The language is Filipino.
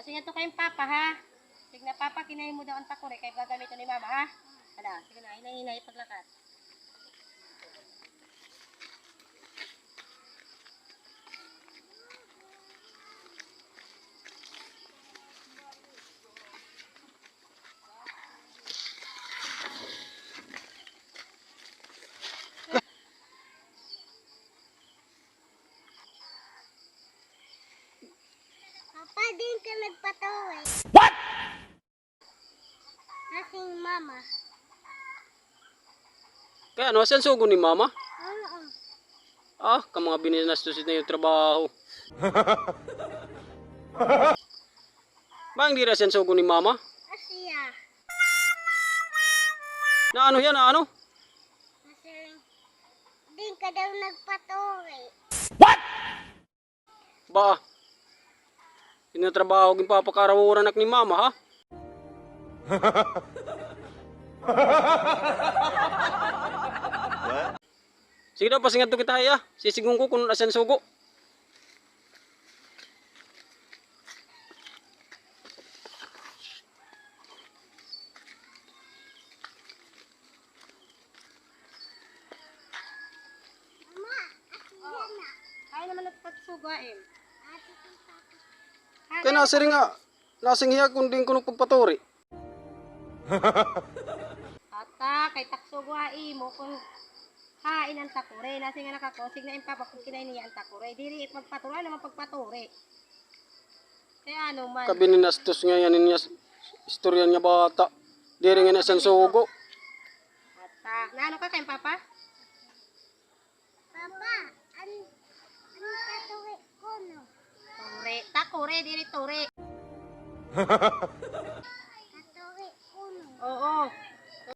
Kasi nga to kayong papa ha. Sige na papa, kinain mo daw ang takore kaya gagamito ni mama ha. Hala, sige na, hinay-hinay paglakat. Papa, din ka nagpatuloy. What? Asing mama. Kaya ano, asan sugo ni mama? Oo. Ka mga bininastusin na yung trabaho. Ba, hindi rin asan sugo ni mama? Asya. Na ano yan, na ano? Asing, din ka daw nagpatuloy. Ba, tinatrabaho yung papakarawuran anak ni mama, ha? Sige daw, pasingat to kita, ya. Sisigong ko kung asan sugo. Mama, asya na. Kaya naman nagpagsugaim. Ate kong papa. Kaya nasa rin nga, lasing hiya kung din ko nagpagpaturi. Ata, kay taksugaim mo kung hain ang takore. Nasi nga nakakosig na yung papa kung kinain niya ang takore. Diri magpatura naman pagpaturi. Kaya ano man. Kabininastos nga yan niya, istorya niya bata. Di rin nga asan sugo. Ata, naano ka kayong papa? Papa, ano patuloy ko no? Ture, takore, diri ture. Patuloy ko no? Oo.